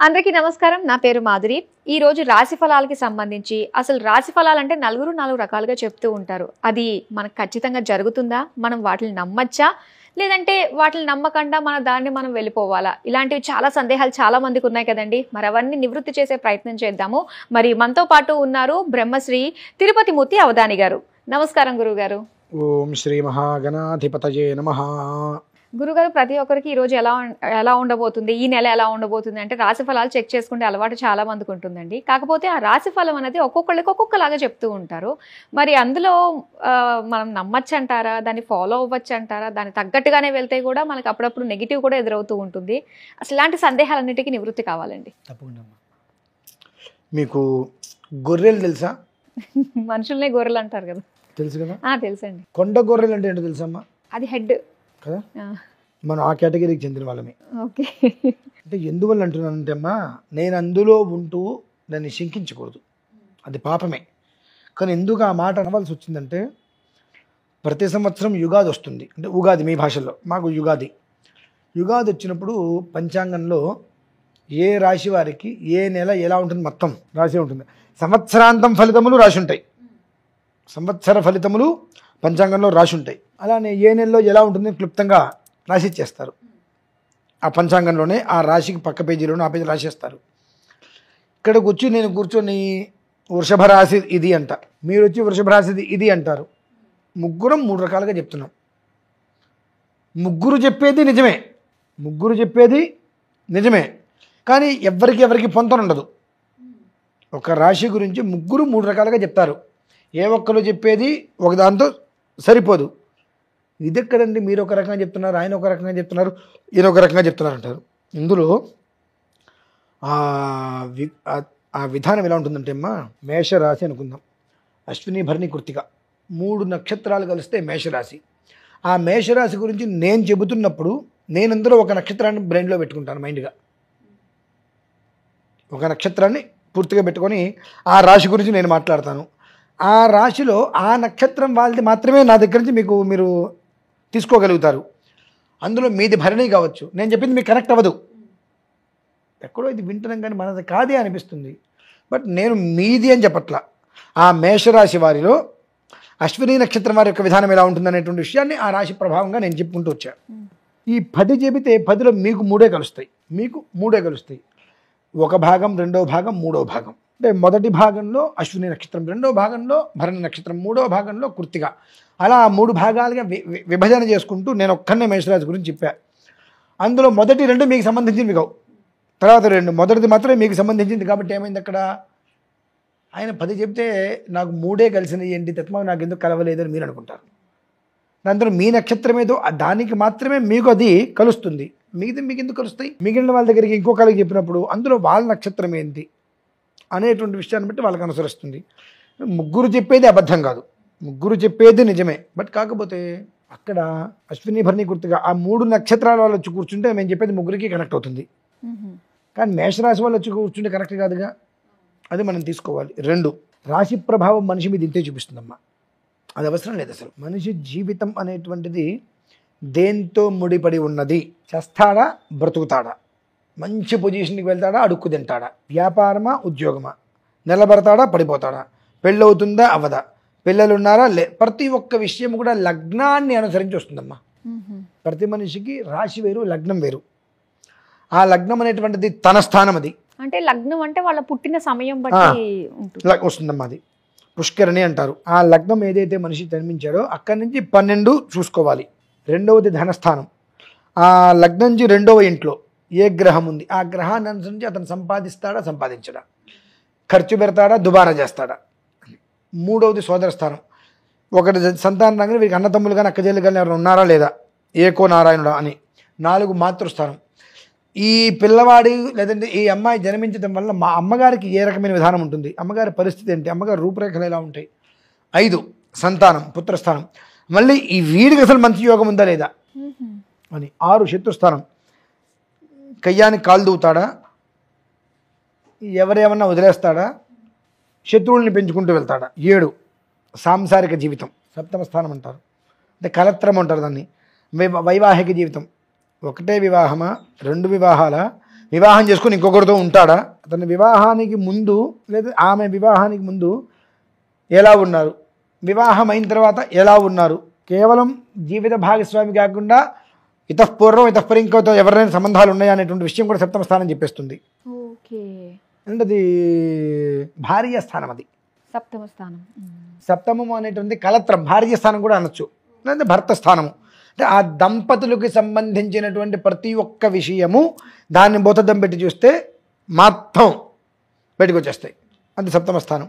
అందరికీ నమస్కారం. నా పేరు మాధురి. ఈ రోజు రాశి ఫలాలకి సంబంధించి అసలు రాశి ఫలాలంటే నలుగురు నాలుగు రకాలుగా చెప్తూ ఉంటారు. అది మనకు ఖచ్చితంగా జరుగుతుందా? మనం వాటిని నమ్మచ్చా? లేదంటే వాటిని నమ్మకుండా మన దాన్ని మనం వెళ్ళిపోవాలా? ఇలాంటివి చాలా సందేహాలు చాలా మందికి ఉన్నాయి కదండి. మరి అవన్నీ నివృత్తి చేసే ప్రయత్నం చేద్దాము. మరి మనతో పాటు ఉన్నారు బ్రహ్మశ్రీ తిరుపతి మూర్తి అవధాని గారు. నమస్కారం గురుగారు. ఓం శ్రీ మహాగణాధిపతయే నమః. గురుగారు, ప్రతి ఒక్కరికి ఈ రోజు ఎలా ఉండబోతుంది, ఈ నెల ఎలా ఉండబోతుంది అంటే రాశి ఫలాలు చెక్ చేసుకుంటే అలవాటు చాలా మందికి ఉంటుందండి. కాకపోతే ఆ రాశి ఫలం అనేది ఒక్కొక్కళ్ళకి ఒక్కొక్కలాగా చెప్తూ ఉంటారు. మరి అందులో మనం నమ్మచ్చు అంటారా? దాన్ని ఫాలో అవ్వచ్చు అంటారా? దాన్ని తగ్గట్టుగానే వెళ్తే కూడా మనకు అప్పుడప్పుడు నెగిటివ్ కూడా ఎదురవుతూ ఉంటుంది. అసలు ఇలాంటి సందేహాలన్నిటికీ నివృత్తి కావాలండి. తప్పకుండా. మీకు గొర్రెలు తెలుసా? మనుషుల్నే గొర్రెలు అంటారు కదా. తెలుసు కదా. తెలుసండి. కొండ గొర్రెలు అంటే ఏంటో తెలుసమ్మా? అది హెడ్ కదా. మనం ఆ కేటగిరీకి చెందిన వాళ్ళమే. ఓకే. అంటే ఎందువల్ల అంటున్నానంటే అమ్మా, నేను అందులో ఉంటూ దాన్ని శంకించకూడదు, అది పాపమే. కానీ ఎందుకు ఆ మాట అనవలసి వచ్చిందంటే, ప్రతి సంవత్సరం యుగాది వస్తుంది. అంటే ఉగాది మీ భాషల్లో, మాకు యుగాది. యుగాది వచ్చినప్పుడు పంచాంగంలో ఏ రాశి వారికి ఏ నెల ఎలా ఉంటుంది మొత్తం రాసి ఉంటుంది. సంవత్సరాంతం ఫలితములు రాసి ఉంటాయి. సంవత్సర ఫలితములు పంచాంగంలో రాసి ఉంటాయి. అలానే ఏ నెలలో ఎలా ఉంటుంది క్లుప్తంగా రాసి ఇచ్చేస్తారు. ఆ పంచాంగంలోనే ఆ రాశికి పక్క పేజీలోనే ఆ పేజీ రాసేస్తారు. ఇక్కడికి వచ్చి నేను కూర్చొని వృషభ రాశి ఇది అంట, మీరు వచ్చి వృషభ రాశి ఇది అంటారు. ముగ్గురం మూడు రకాలుగా చెప్తున్నాం. ముగ్గురు చెప్పేది నిజమే, కానీ ఎవరికి పొంతన ఉండదు. ఒక రాశి గురించి ముగ్గురు మూడు రకాలుగా చెప్తారు. ఏ ఒక్కరు చెప్పేది ఒక దాంతో సరిపోదు. ఇది ఎక్కడండి, మీరు ఒక రకంగా చెప్తున్నారు, ఆయన ఒక రకంగా చెప్తున్నారు, ఈయన ఒక రకంగా చెప్తున్నారు అంటారు. ఇందులో ఆ విధానం ఎలా ఉంటుందంటే అమ్మా, మేషరాశి అనుకుందాం. అశ్విని భరణి కృత్తిక 3 నక్షత్రాలు కలిస్తే మేషరాశి. ఆ మేషరాశి గురించి నేను చెబుతున్నప్పుడు నేను అందులో ఒక నక్షత్రాన్ని బ్రెయిన్లో పెట్టుకుంటాను, మైండ్గా ఒక నక్షత్రాన్ని పూర్తిగా పెట్టుకొని ఆ రాశి గురించి నేను మాట్లాడతాను. ఆ రాశిలో ఆ నక్షత్రం వాళ్ళది మాత్రమే నా దగ్గర నుంచి మీరు తీసుకోగలుగుతారు. అందులో మీది భరణి కావచ్చు, నేను చెప్పింది మీకు కనెక్ట్ అవ్వదు. ఎక్కడో ఇది వింటున్నాం కానీ మనది కాదే అనిపిస్తుంది. బట్ నేను మీది అని చెప్పట్లా. ఆ మేషరాశి వారిలో అశ్విని నక్షత్రం వారి యొక్క విధానం ఎలా ఉంటుందనేటువంటి విషయాన్ని ఆ రాశి ప్రభావంగా నేను చెప్పుకుంటూ వచ్చాను. ఈ 10 చెబితే 10లో మీకు 3 కలుస్తాయి. ఒక భాగం, రెండో భాగం, మూడో భాగం. అంటే మొదటి భాగంలో అశ్విని నక్షత్రం, రెండో భాగంలో భరణి నక్షత్రం, మూడో భాగంలో కృత్తిక. అలా 3 భాగాలుగా విభజన చేసుకుంటూ నేను ఒక్కనే మేషరాశి గురించి చెప్పాను. అందులో మొదటి 2 మీకు సంబంధించినవి కావు, తర్వాత 2. మొదటిది మాత్రమే మీకు సంబంధించింది. కాబట్టి ఏమైంది అక్కడ, ఆయన 10 చెప్తే నాకు 3 కలిసినవి ఏంటి తత్వం, నాకు ఎందుకు కలవలేదని మీరు అనుకుంటారు. దాంతో మీ నక్షత్రం ఏదో దానికి మాత్రమే మీకు అది కలుస్తుంది, మీకు ఎందుకు కలుస్తాయి? మిగిలిన వాళ్ళ దగ్గరికి ఇంకొకరికి చెప్పినప్పుడు అందులో వాళ్ళ నక్షత్రం ఏంటి అనేటువంటి విషయాన్ని బట్టి వాళ్ళకి అనుసరిస్తుంది. ముగ్గురు చెప్పేది అబద్ధం కాదు, ముగ్గురు చెప్పేది నిజమే. బట్ కాకపోతే అక్కడ అశ్విని భరణి కృత్తిక ఆ 3 నక్షత్రాల వాళ్ళు వచ్చి కూర్చుంటే మేము చెప్పేది ముగ్గురికి కనెక్ట్ అవుతుంది. కానీ మేషరాశి వాళ్ళు వచ్చి కూర్చుంటే కనెక్ట్ కాదుగా, అది మనం తీసుకోవాలి. 2, రాశి ప్రభావం మనిషి మీద ఇంతే చూపిస్తుందమ్మా, అది అవసరం లేదు అసలు. మనిషి జీవితం అనేటువంటిది దేంతో ముడిపడి ఉన్నది? చేస్తాడా, బ్రతుకుతాడా, మంచి పొజిషన్కి వెళ్తాడా, అడుక్కు తింటాడా, వ్యాపారమా, ఉద్యోగమా, నిలబడతాడా, పడిపోతాడా, పెళ్ళవుతుందా, అవ్వదా, పిల్లలున్నారా, ప్రతి ఒక్క విషయం కూడా లగ్నాన్ని అనుసరించి వస్తుందమ్మా. ప్రతి మనిషికి రాశి వేరు, లగ్నం వేరు. ఆ లగ్నం అనేటువంటిది తన స్థానం, అది అంటే లగ్నం అంటే వాళ్ళ పుట్టిన సమయం బట్టి వస్తుందమ్మా. అది పుష్కరణి అంటారు. ఆ లగ్నం ఏదైతే మనిషి జన్మించాడో అక్కడి నుంచి 12 చూసుకోవాలి. రెండవది ధనస్థానం. ఆ లగ్నం నుంచి 2వ ఇంట్లో ఏ గ్రహం ఉంది, ఆ గ్రహాన్ని అనుసరించి అతను సంపాదిస్తాడా, సంపాదించడా, ఖర్చు పెడతాడా, దుబారా చేస్తాడా. 3వది సోదర స్థానం. ఒకటి సంతానం రాగానే వీరికి అన్నతమ్ములు కానీ అక్కజల్లు కానీ ఎవరైనా ఉన్నారా లేదా, ఏకో నారాయణుడా అని. 4 మాతృస్థానం. ఈ పిల్లవాడి లేదంటే ఈ అమ్మాయి జన్మించడం వల్ల మా అమ్మగారికి ఏ రకమైన విధానం ఉంటుంది, అమ్మగారి పరిస్థితి ఏంటి, అమ్మగారి రూపురేఖలు ఎలా ఉంటాయి. 5 సంతానం, పుత్రస్థానం. మళ్ళీ ఈ వీడికి అసలు మంచి యోగం ఉందా లేదా అని. 6 శత్రుస్థానం. కయ్యానికి కాలు దూవుతాడా, ఎవరేమన్నా వదిలేస్తాడా, శత్రువుల్ని పెంచుకుంటూ వెళ్తాడా. 7 సాంసారిక జీవితం, 7వ స్థానం అంటారు, అంటే కలత్రం అంటారు దాన్ని. వైవాహిక జీవితం, ఒకటే వివాహమా, 2 వివాహాలా, వివాహం చేసుకుని ఇంకొకరితో ఉంటాడా, అతని వివాహానికి ముందు లేదా ఆమె వివాహానికి ముందు ఎలా ఉన్నారు, వివాహం అయిన తర్వాత ఎలా ఉన్నారు, కేవలం జీవిత భాగస్వామి కాకుండా ఇతఃపూర్వం ఇతఃపరి ఇంకోతో ఎవరైనా సంబంధాలు ఉన్నాయా అనేటువంటి విషయం కూడా సప్తమ స్థానం చెప్పేస్తుంది. ఓకే, అంటే అది భార్య స్థానం. అది సప్తమ స్థానం. సప్తమము అనేటువంటి కలత్రం, భార్య స్థానం కూడా అనొచ్చు, అంటే భర్త స్థానము. అంటే ఆ దంపతులకు సంబంధించినటువంటి ప్రతి ఒక్క విషయము దాన్ని బోతద్దం పెట్టి చూస్తే మొత్తం బయటకు వచ్చేస్తాయి. అది సప్తమ స్థానం.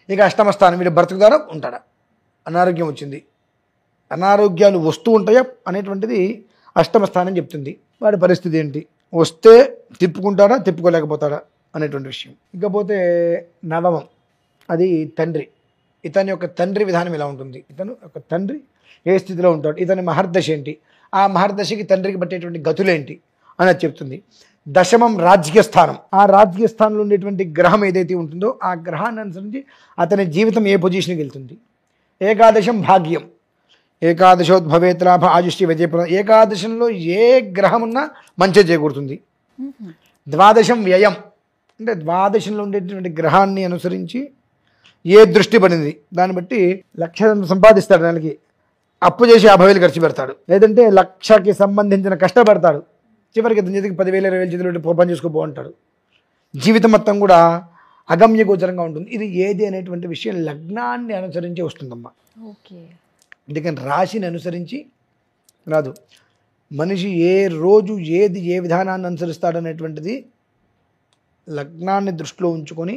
ఇక అష్టమ స్థానం, వీడు భర్త ద్వారా ఉంటాడా, అనారోగ్యం వచ్చింది, అనారోగ్యాలు వస్తూ ఉంటాయా అనేటువంటిది అష్టమ స్థానం చెప్తుంది. వాడి పరిస్థితి ఏంటి, వస్తే తిప్పుకుంటాడా తిప్పుకోలేకపోతాడా అనేటువంటి విషయం. ఇకపోతే నవమం, అది తండ్రి. ఇతని యొక్క తండ్రి విధానం ఎలా ఉంటుంది, ఇతను ఒక తండ్రి ఏ స్థితిలో ఉంటాడు, ఇతని మహర్దశ ఏంటి, ఆ మహర్దశకి తండ్రికి పట్టేటువంటి గతులేంటి అనేది చెప్తుంది. దశమం రాజకీయ స్థానం, ఆ రాజకీయ స్థానంలో ఉండేటువంటి గ్రహం ఏదైతే ఉంటుందో ఆ గ్రహాన్ని అనుసరించి అతని జీవితం ఏ పొజిషన్కి వెళ్తుంది. ఏకాదశం భాగ్యం, ఏకాదశోద్భవేత్ లాభ ఆయుష్య విజయప్రదం, ఏకాదశంలో ఏ గ్రహం ఉన్నా మంచి చేకూరుతుంది. ద్వాదశం వ్యయం, అంటే ద్వాదశంలో ఉండేటువంటి గ్రహాన్ని అనుసరించి ఏ దృష్టి పడింది దాన్ని బట్టి 1,00,000 సంపాదిస్తాడు, నెలకి అప్పు చేసి 50,000 ఖర్చు పెడతాడు, లేదంటే 1,00,000కి సంబంధించిన కష్టపడతాడు, చివరికి చేతికి 10,000 20,000 చేతులు పని చేసుకోబో అంటాడు. జీవితం మొత్తం కూడా అగమ్య గోచరంగా ఉంటుంది. ఇది ఏది అనేటువంటి విషయం లగ్నాన్ని అనుసరించి వస్తుందమ్మా. ఓకే, అందుకని రాశిని అనుసరించి రాదు. మనిషి ఏ రోజు ఏది ఏ విధానాన్ని అనుసరిస్తాడనేటువంటిది లగ్నాన్ని దృష్టిలో ఉంచుకొని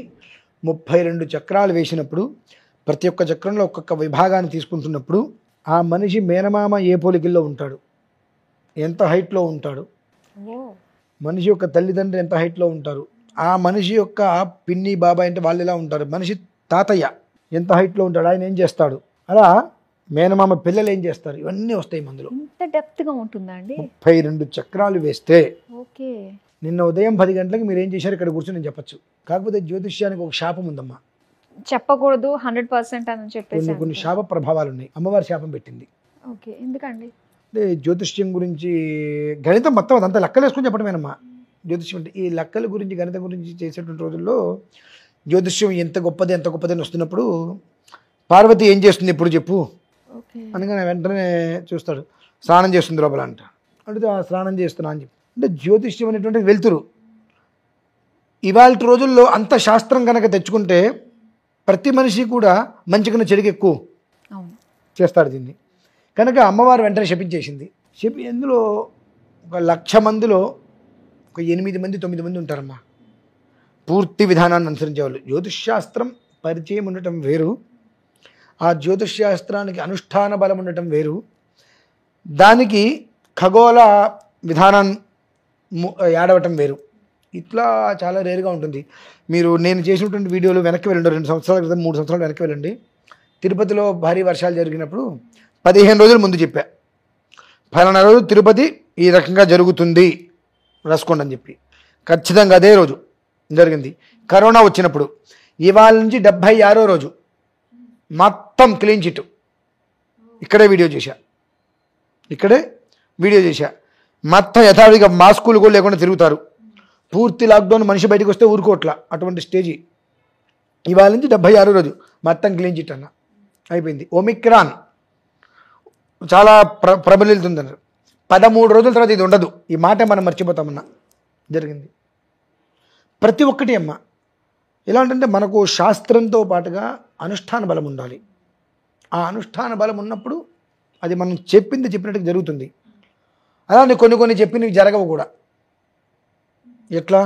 32 చక్రాలు వేసినప్పుడు ప్రతి ఒక్క చక్రంలో ఒక్కొక్క విభాగాన్ని తీసుకుంటున్నప్పుడు ఆ మనిషి మేనమామ ఏ పోలికల్లో ఉంటాడు, ఎంత హైట్లో ఉంటాడు, మనిషి యొక్క తల్లిదండ్రులు ఎంత హైట్లో ఉంటారు, ఆ మనిషి యొక్క పిన్ని బాబాయ్ అంటే వాళ్ళు ఎలా ఉంటారు, మనిషి తాతయ్య ఎంత హైట్లో ఉంటాడు, ఆయన ఏం చేస్తాడు, అలా మేనమామ పిల్లలు ఏం చేస్తారు, ఇవన్నీ వస్తాయి మందులో. ఇంత డెప్త్గా ఉంటుందా అండి? 32 చక్రాలు వేస్తే ఓకే, నిన్న ఉదయం 10 గంటలకు మీరు ఏం చేశారు ఇక్కడ కూర్చొని నేను చెప్పచ్చు. కాకపోతే జ్యోతిష్యానికి ఒక శాపం ఉందమ్మా, చెప్పకూడదు 100% అని చెప్పేసి కొన్ని శాప ప్రభావాలు ఉన్నాయి. అమ్మవారి శాపం పెట్టింది. ఓకే, ఎందుకండి? అంటే జ్యోతిష్యం గురించి గణితం మొత్తం అదంతా లెక్కలు వేసుకొని చెప్పడమేనమ్మా జ్యోతిష్యం అంటే. ఈ లెక్కల గురించి గణితం గురించి చేసేటువంటి రోజుల్లో జ్యోతిష్యం ఎంత గొప్పది అని వస్తున్నప్పుడు పార్వతి ఏం చేస్తుంది ఇప్పుడు చెప్పు అనగానే వెంటనే చూస్తాడు, స్నానం చేస్తుంది లోపల అంట. అంటే స్నానం చేస్తున్నా అని చెప్పి, అంటే జ్యోతిష్యం అనేటువంటి వెలుతురు. ఇవాళ రోజుల్లో అంత శాస్త్రం కనుక తెచ్చుకుంటే ప్రతి మనిషి కూడా మంచిగా చెడుకు ఎక్కువ చేస్తాడు దీన్ని. కనుక అమ్మవారు వెంటనే శపించేసింది. ఎందులో ఒక 1,00,000 మందిలో ఒక 8 మంది 9 మంది ఉంటారమ్మా పూర్తి విధానాన్ని అనుసరించే వాళ్ళు. జ్యోతిష్శాస్త్రం పరిచయం ఉండటం వేరు, ఆ జ్యోతిష్శాస్త్రానికి అనుష్ఠాన బలం ఉండటం వేరు, దానికి ఖగోళ విధానం యాడవటం వేరు. ఇట్లా చాలా రేరుగా ఉంటుంది. మీరు నేను చేసినటువంటి వీడియోలు వెనక్కి వెళ్ళండి, 2 సంవత్సరాల క్రితం 3 సంవత్సరాలు వెనక్కి వెళ్ళండి. తిరుపతిలో భారీ వర్షాలు జరిగినప్పుడు 15 రోజుల ముందు చెప్పా, ఫలానా రోజు తిరుపతి ఈ రకంగా జరుగుతుంది రాసుకోండి అని చెప్పి. ఖచ్చితంగా అదే రోజు జరిగింది. కరోనా వచ్చినప్పుడు ఇవాళ నుంచి 76వ రోజు మొత్తం క్లీన్ చిట్ ఇక్కడే వీడియో చేశా. మొత్తం యథావిధిగా మాస్కులు కూడా లేకుండా తిరుగుతారు. పూర్తి లాక్డౌన్, మనిషి బయటకు వస్తే ఊరుకోట్లా, అటువంటి స్టేజీ. ఇవాళ నుంచి 76వ రోజు మొత్తం క్లీన్ చిట్ అన్న అయిపోయింది. ఒమిక్రాన్ చాలా ప్రబలితుందన్నారు. 13 రోజుల తర్వాత ఇది ఉండదు. ఈ మాట మనం మర్చిపోతామన్నా జరిగింది. ప్రతి ఒక్కటి అమ్మ ఎలా అంటే మనకు శాస్త్రంతో పాటుగా అనుష్ఠాన బలం ఉండాలి. ఆ అనుష్ఠాన బలం ఉన్నప్పుడు అది మనం చెప్పినట్టు జరుగుతుంది. అలానే కొన్ని చెప్పినవి జరగవు కూడా. ఎట్లా?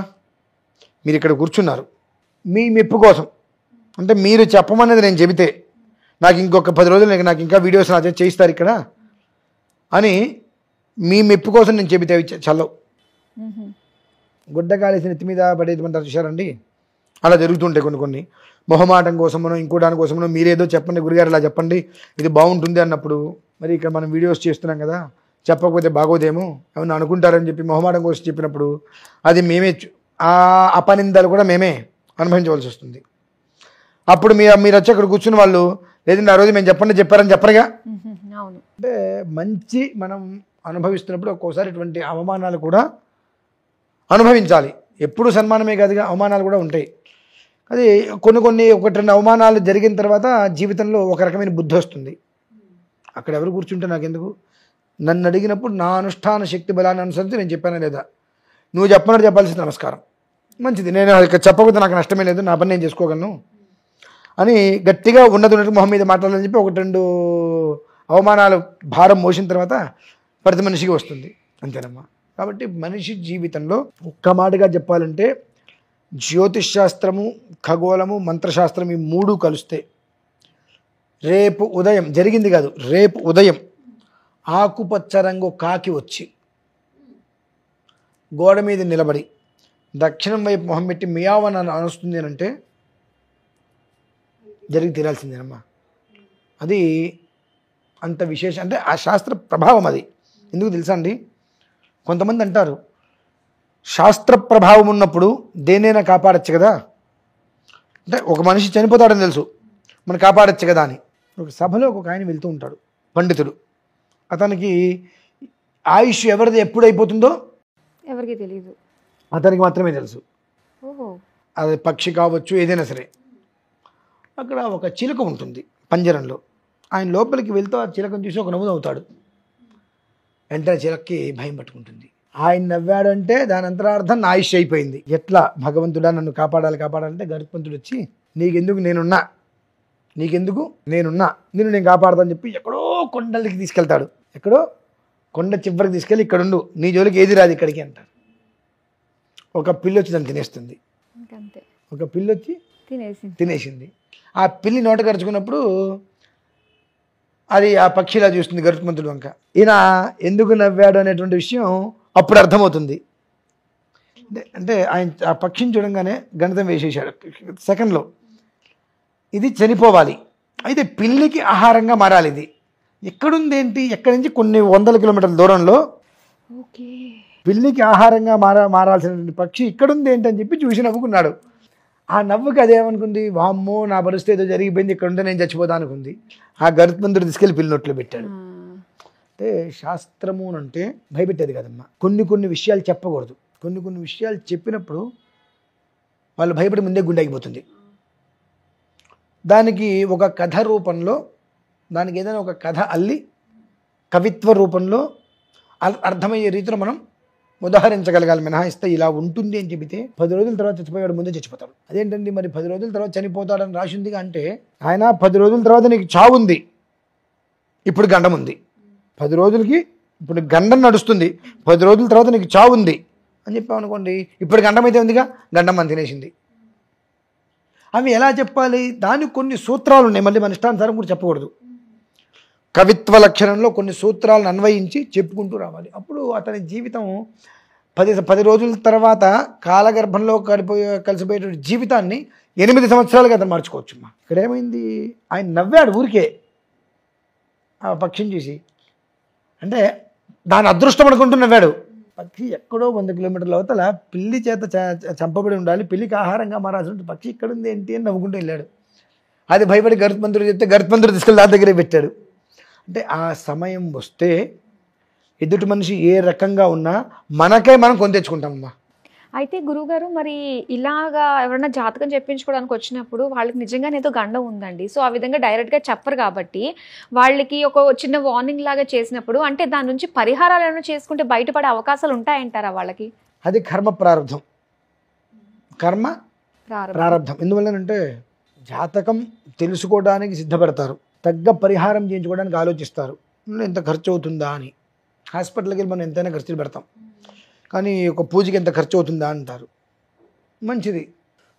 మీరు ఇక్కడ కూర్చున్నారు, మీ మెప్పు కోసం, అంటే మీరు చెప్పమనేది నేను చెబితే నాకు ఇంకొక 10 రోజులు నాకు ఇంకా వీడియోస్ నా చేయిస్తారు ఇక్కడ అని మీ మెప్పు కోసం నేను చెబితే అవి చల్లవు. గుడ్డ కాలేసి నెత్తి మీద పడేది అంటారు చూసారండి, అలా జరుగుతుంటాయి. కొన్ని మొహమాటం కోసమనో ఇంకో దాని కోసమనో మీరేదో చెప్పండి గురుగారు ఇలా చెప్పండి ఇది బాగుంటుంది అన్నప్పుడు, మరి ఇక్కడ మనం వీడియోస్ చేస్తున్నాం కదా చెప్పకపోతే బాగోదేమో ఏమన్నా అనుకుంటారని చెప్పి మొహమాటం కోసం చెప్పినప్పుడు అది మేమే ఆ అపనిందలు కూడా మేమే అనుభవించవలసి వస్తుంది. అప్పుడు మీరు వచ్చి అక్కడ కూర్చుని వాళ్ళు లేదంటే ఆ రోజు మేము చెప్పారని చెప్పరుగా. అంటే మంచి మనం అనుభవిస్తున్నప్పుడు ఒక్కోసారి ఇటువంటి అవమానాలు కూడా అనుభవించాలి. ఎప్పుడూ సన్మానమే కాదుగా, అవమానాలు కూడా ఉంటాయి. అది కొన్ని ఒకటి రెండు అవమానాలు జరిగిన తర్వాత జీవితంలో ఒక రకమైన బుద్ధి వస్తుంది. అక్కడ ఎవరు కూర్చుంటే నాకెందుకు, నన్ను అడిగినప్పుడు నా అనుష్ఠాన శక్తి బలాన్ని అనుసరించి నేను చెప్పానా లేదా, నువ్వు చెప్పినట్టు చెప్పాల్సిన నమస్కారం, మంచిది, నేను చెప్పకపోతే నాకు నష్టమే లేదు, నా పని నేను చేసుకోగలను అని గట్టిగా ఉన్నట్టు మొహం మీద మాట్లాడాలని చెప్పి ఒకటి రెండు అవమానాలు భారం మోసిన తర్వాత ప్రతి మనిషికి వస్తుంది, అంతేనమ్మా. కాబట్టి మనిషి జీవితంలో ఒక్క మాటగా చెప్పాలంటే జ్యోతిష్ శాస్త్రము, ఖగోళము, మంత్రశాస్త్రం ఈ మూడు కలిస్తే రేపు ఉదయం జరిగింది కాదు, రేపు ఉదయం ఆకుపచ్చ రంగు కాకి వచ్చి గోడ మీద నిలబడి దక్షిణం వైపు మొహం పెట్టి మియావని అనుస్తుంది అని అంటే జరిగి తీరాల్సిందేనమ్మా. అది అంత విశేషం, అంటే ఆ శాస్త్ర ప్రభావం అది. ఎందుకు తెలుసా అండి, కొంతమంది అంటారు శాస్త్ర ప్రభావం ఉన్నప్పుడు దేనైనా కాపాడచ్చు కదా, అంటే ఒక మనిషి చనిపోతాడని తెలుసు, మనం కాపాడచ్చు కదా అని. ఒక సభలో ఒక ఆయన వెళ్తూ ఉంటాడు, పండితుడు. అతనికి ఆయుష్ ఎవరిది ఎప్పుడు అయిపోతుందో ఎవరికి తెలియదు, అతనికి మాత్రమే తెలుసు. ఓహో. అది పక్షి కావచ్చు, ఏదైనా సరే. అక్కడ ఒక చిలుక ఉంటుంది పంజరంలో. ఆయన లోపలికి వెళ్తూ ఆ చిలకను చూసి ఒక నవ్వు నవ్వుతాడు. వెంటనే చిలక్కి భయం పట్టుకుంటుంది. ఆయన నవ్వాడంటే దాని అంతరార్థం నా ఆయుష్ అయిపోయింది. ఎట్లా భగవంతుడా నన్ను కాపాడాలంటే గరుత్మంతుడు వచ్చి నీకెందుకు నేనున్నా, నేను కాపాడతాను చెప్పి ఎక్కడో కొండలకి తీసుకెళ్తాడు. ఎక్కడో కొండ చివరికి తీసుకెళ్ళి ఇక్కడుండు, నీ జోలికి ఏది రాదు ఇక్కడికి అంటారు. ఒక పిల్లి వచ్చి దాన్ని తినేస్తుంది. ఒక పిల్లి వచ్చి తినేసింది. ఆ పిల్లి నోట కరుచుకున్నప్పుడు అది ఆ పక్షిలా చూస్తుంది గరుత్మంతుడు వంక. ఈయన ఎందుకు నవ్వాడు అనేటువంటి విషయం అప్పుడు అర్థమవుతుంది. అంటే ఆయన ఆ పక్షిని చూడంగానే గణితం వేసేసాడు సెకండ్లో. ఇది చనిపోవాలి, అయితే పిల్లికి ఆహారంగా మారాలి. ఇది ఎక్కడుంది ఏంటి, ఎక్కడి నుంచి కొన్ని వందల కిలోమీటర్ల దూరంలో పిల్లికి ఆహారంగా మారాల్సినటువంటి పక్షి ఇక్కడుంది ఏంటి అని చెప్పి చూసి నవ్వుకున్నాడు. ఆ నవ్వుకి అదేమనుకుంది, వామ్మో నా పరిస్థితి ఏదో జరిగిపోయింది, ఇక్కడ ఉంటే నేను చచ్చిపోతా అనుకుంది. ఆ గరుత్మంతుడు తీసుకెళ్ళి పిల్లి నోట్లో పెట్టాడు. అంటే శాస్త్రము అంటే భయపెట్టేది కదమ్మా. కొన్ని విషయాలు చెప్పకూడదు. కొన్ని విషయాలు చెప్పినప్పుడు వాళ్ళు భయపడి ముందే గుండె ఆగిపోతుంది. దానికి ఒక కథ రూపంలో, దానికి ఏదైనా ఒక కథ అల్లి కవిత్వ రూపంలో అర్థమయ్యే రీతిలో మనం ఉదాహరించగలగాలి. మినహాయిస్తే ఇలా ఉంటుంది అని చెబితే 10 రోజుల తర్వాత చచ్చిపోయాడు, ముందే చచ్చిపోతాడు. అదేంటండి మరి 10 రోజుల తర్వాత చనిపోతాడని రాసిందిగా అంటే, ఆయన 10 రోజుల తర్వాత నీకు చావు ఉంది, ఇప్పుడు గండం ఉంది. 10 రోజులకి ఇప్పుడు గండం నడుస్తుంది, 10 రోజుల తర్వాత నీకు చావు ఉంది అని చెప్పామనుకోండి, ఇప్పుడు గండం అయితే ఉందిగా, గండం అని తినేసింది. అవి ఎలా చెప్పాలి, దానికి కొన్ని సూత్రాలు ఉన్నాయి. మళ్ళీ మన ఇష్టానుసారం కూడా చెప్పకూడదు. కవిత్వ లక్షణంలో కొన్ని సూత్రాలను అన్వయించి చెప్పుకుంటూ రావాలి. అప్పుడు అతని జీవితం 10 రోజుల తర్వాత కాలగర్భంలో కలిసిపోయేటువంటి జీవితాన్ని 8 సంవత్సరాలుగా అతను మార్చుకోవచ్చు. ఇక్కడ ఏమైంది, ఆయన నవ్వాడు ఊరికే ఆ పక్షిని చూసి, అంటే దాని అదృష్టం అనుకుంటూ నవ్వాడు. పక్షి ఎక్కడో 100 కిలోమీటర్ల అవతల పిల్లి చేత చంపబడి ఉండాలి, పిల్లికి ఆహారంగా మారాల్సిన పక్షి ఇక్కడుంది ఏంటి అని నవ్వుకుంటూ వెళ్ళాడు. అది భయపడి గరుత్మంతుడు చెప్తే గరుత్మంతుడు తీసుకెళ్ళి దాని దగ్గరే పెట్టాడు. అంటే ఆ సమయం వస్తే ఎదుటి మనిషి ఏ రకంగా ఉన్నా మనకై మనం కొని తెచ్చుకుంటామమ్మా. అయితే గురువుగారు, మరి ఇలాగా ఎవరైనా జాతకం చెప్పించుకోవడానికి వచ్చినప్పుడు వాళ్ళకి నిజంగానే ఏదో గండం ఉందండి, సో ఆ విధంగా డైరెక్ట్గా చెప్పరు కాబట్టి వాళ్ళకి ఒక చిన్న వార్నింగ్ లాగా చేసినప్పుడు, అంటే దాని నుంచి పరిహారాలు ఏమైనా చేసుకుంటే బయటపడే అవకాశాలు ఉంటాయంటారా వాళ్ళకి? అది కర్మ ప్రారంధం. ఎందువల్లనంటే జాతకం తెలుసుకోవడానికి సిద్ధపడతారు, తగ్గ పరిహారం చేయించుకోవడానికి ఆలోచిస్తారు. ఎంత ఖర్చు అవుతుందా అని. హాస్పిటల్కి వెళ్ళి మనం ఎంతైనా ఖర్చులు పెడతాం, కానీ ఒక పూజకి ఎంత ఖర్చు అవుతుందా అంటారు. మంచిది,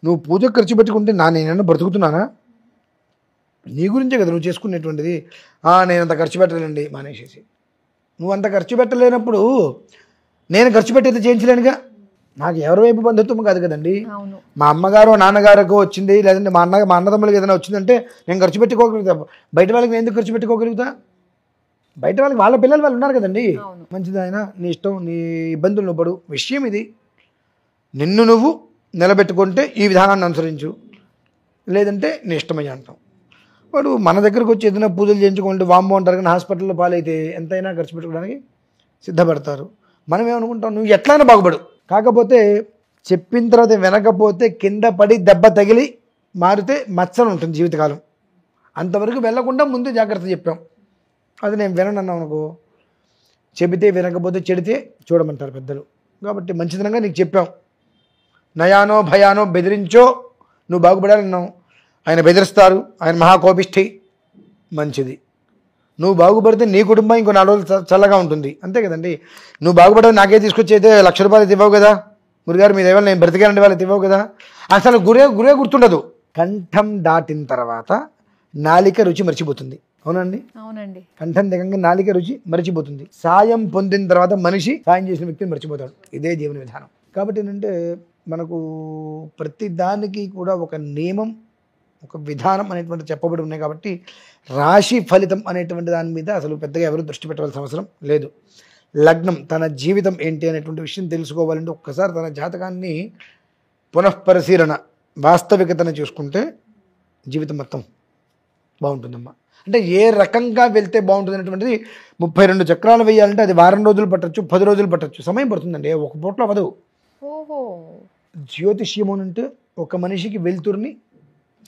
నువ్వు పూజకు ఖర్చు పెట్టుకుంటే నేనన్నా బ్రతుకుతున్నానా? నీ గురించే కదా నువ్వు చేసుకునేటువంటిది. నేను అంత ఖర్చు పెట్టలేండి మానేసేసి. నువ్వు అంత ఖర్చు పెట్టలేనప్పుడు నేను ఖర్చు పెట్టేది చేయించలేనుగా. నాకు ఎవరి వైపు బంధుత్వం కాదు కదండి. మా అమ్మగారు నాన్నగారికి వచ్చింది, లేదంటే మా అన్నదమ్ములకి ఏదైనా వచ్చిందంటే నేను ఖర్చు పెట్టుకోగలుగుతా. బయట వాళ్ళకి నేను ఎందుకు ఖర్చు పెట్టుకోగలుగుతా? బయట వాళ్ళకి వాళ్ళ పిల్లలు వాళ్ళు ఉన్నారు కదండి. మంచిది, ఆయన నీ ఇష్టం, నీ ఇబ్బందులు నువ్వు పడు. విషయం ఇది, నిన్ను నువ్వు నిలబెట్టుకుంటే ఈ విధానాన్ని అనుసరించు, లేదంటే నీ ఇష్టమయ్యా అంటాం. వాడు మన దగ్గరకు వచ్చి ఏదైనా పూజలు చేయించుకుంటే వామ్మో అంటారు, కానీ హాస్పిటల్లో పాలైతే ఎంతైనా ఖర్చు పెట్టుకోవడానికి సిద్ధపడతారు. మనం ఏమనుకుంటాం, నువ్వు ఎట్లయినా బాగుపడు. కాకపోతే చెప్పిన తర్వాత వినకపోతే కింద పడి దెబ్బ తగిలి మారితే మచ్చలు ఉంటుంది జీవితకాలం. అంతవరకు వెళ్లకుండా ముందు జాగ్రత్త చెప్పాం. అది నేను విననన్నాను అనుకో, చెబితే వినకపోతే చెడితే చూడమంటారు పెద్దలు. కాబట్టి మంచిదనంగా నీకు చెప్పాం. నయానో భయానో బెదిరించో నువ్వు బాగుపడాలన్నావు. ఆయన బెదిరిస్తారు, ఆయన మహాకోపిష్ఠి. మంచిది. నువ్వు బాగుపడితే నీ కుటుంబం ఇంకో 4 రోజులు చల్లగా ఉంటుంది. అంతే కదండి. నువ్వు బాగుపడదు నాకే తీసుకొచ్చి అయితే 1,00,000 రూపాయలు ఇవ్వవు కదా, గురుగారు మీ దేవాళ్ళు నేను బ్రతికానండి వాళ్ళకి ఇవ్వవు కదా. అసలు గురే గుర్తుండదు. కంఠం దాటిన తర్వాత నాలిక రుచి మర్చిపోతుంది. అవునండి, అవునండి. కంఠం దిగంగా నాలిక రుచి మర్చిపోతుంది. సాయం పొందిన తర్వాత మనిషి సాయం చేసిన వ్యక్తిని మర్చిపోతాడు. ఇదే జీవన విధానం. కాబట్టి ఏంటంటే మనకు ప్రతి దానికి కూడా ఒక నియమం, ఒక విధానం అనేటువంటి చెప్పబడి ఉన్నాయి. కాబట్టి రాశి ఫలితం అనేటువంటి దాని మీద అసలు పెద్దగా ఎవరు దృష్టి పెట్టవలసిన అవసరం లేదు. లగ్నం తన జీవితం ఏంటి అనేటువంటి విషయం తెలుసుకోవాలంటే ఒక్కసారి తన జాతకాన్ని పునఃపరిశీలన వాస్తవికతను చూసుకుంటే జీవితం మొత్తం బాగుంటుందమ్మా. అంటే ఏ రకంగా వెళ్తే బాగుంటుంది అనేటువంటిది 32 చక్రాలు వేయాలంటే అది వారం రోజులు పట్టచ్చు, 10 రోజులు పట్టచ్చు, సమయం పడుతుందండి. ఒక పూటలో అవ్వదు. ఓహో. జ్యోతిష్యము అంటే ఒక మనిషికి వెలుతురుని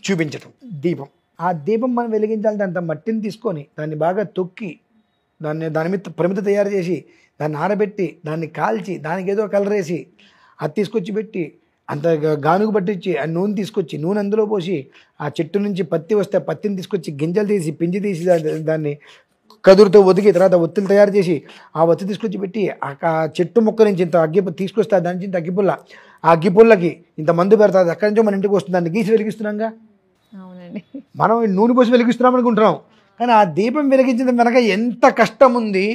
చూపించటం. దీపం, ఆ దీపం మనం వెలిగించాలంటే అంత మట్టిని తీసుకొని దాన్ని బాగా తొక్కి దాని మీద ప్రమిద తయారు చేసి దాన్ని ఆరబెట్టి దాన్ని కాల్చి దానికి ఏదో కలర్ వేసి అది తీసుకొచ్చి పెట్టి అంత గానుగు పట్టించి ఆ నూనె తీసుకొచ్చి నూనె అందులో పోసి ఆ చెట్టు నుంచి పత్తి వస్తే పత్తిని తీసుకొచ్చి గింజలు తీసి పిండి తీసి దాన్ని కదురుతో ఒదిగి తర్వాత ఒత్తులు తయారు చేసి ఆ ఒత్తి తీసుకొచ్చి పెట్టి ఆ చెట్టు మొక్క నుంచి ఇంత తీసుకొస్తే దాని నుంచి ఇంత అగ్గిపుల్ల, ఆ అగ్గిపుల్లకి ఇంత మందు పెడతాది, అక్కడి నుంచో మన ఇంటికి వస్తుంది. దాన్ని గీసి వెలిగిస్తున్నాంగా. అవునండి. మనం నూనె పోసి వెలిగిస్తున్నాం అనుకుంటున్నాం, కానీ ఆ దీపం వెలిగించడం వెనక ఎంత కష్టం ఉంది,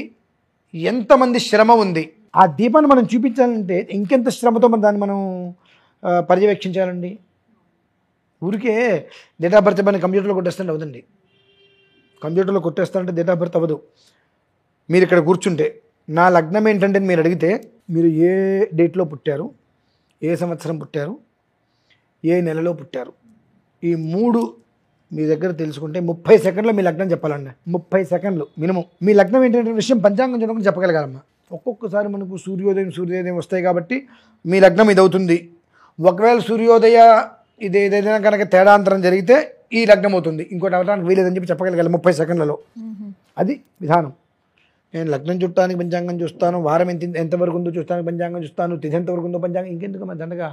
ఎంతమంది శ్రమ ఉంది. ఆ దీపాన్ని మనం చూపించాలంటే ఇంకెంత శ్రమతో దాన్ని మనం పర్యవేక్షించాలండి. ఊరికే డేట్ ఆఫ్ బర్త్ పని కంప్యూటర్లో కొట్టేస్తుంటే అవ్వదండి. కంప్యూటర్లో కొట్టేస్తారంటే డేట్ ఆఫ్ బర్త్ అవ్వదు. మీరు ఇక్కడ కూర్చుంటే నా లగ్నం ఏంటంటే మీరు అడిగితే మీరు ఏ డేట్లో పుట్టారు, ఏ సంవత్సరం పుట్టారు, ఏ నెలలో పుట్టారు, ఈ 3 మీ దగ్గర తెలుసుకుంటే 30 సెకండ్లో మీ లగ్నం చెప్పాలండి. 30 సెకండ్లు మినిమం. మీ లగ్నం ఏంటంటే విషయం పంచాంగం చదవకుండా చెప్పగలగాలమ్మా. ఒక్కొక్కసారి మనకు సూర్యోదయం వస్తాయి కాబట్టి మీ లగ్నం ఇది అవుతుంది. ఒకవేళ సూర్యోదయ ఏదైనా కనుక తేడాంతరం జరిగితే ఈ లగ్నం అవుతుంది, ఇంకోటి అవడానికి వీలేదని చెప్పి చెప్పగలగాలి 30 సెకండ్లలో. అది విధానం. నేను లగ్నం చుట్టానికి పంచాంగం చూస్తాను, వారం ఎంతవరకు ఉందో చూస్తానికి పంచాంగం చూస్తాను, తిథి ఎంతవరకు ఉందో పంచాంగం, ఇంకెందుకు మన దండగా.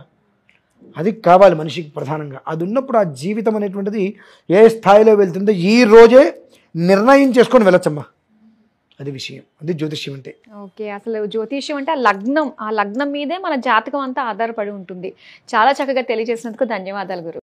అది కావాలి మనిషికి ప్రధానంగా. అది ఉన్నప్పుడు ఆ జీవితం అనేటువంటిది ఏ స్థాయిలో వెళ్తుందో ఈ రోజే నిర్ణయం చేసుకొని వెళ్ళొచ్చమ్మా. అది విషయం, అది జ్యోతిష్యం అంటే. ఓకే, అసలు జ్యోతిష్యం అంటే ఆ లగ్నం మీదే మన జాతకం అంతా ఆధారపడి ఉంటుంది. చాలా చక్కగా తెలియజేసినందుకు ధన్యవాదాలు గురు.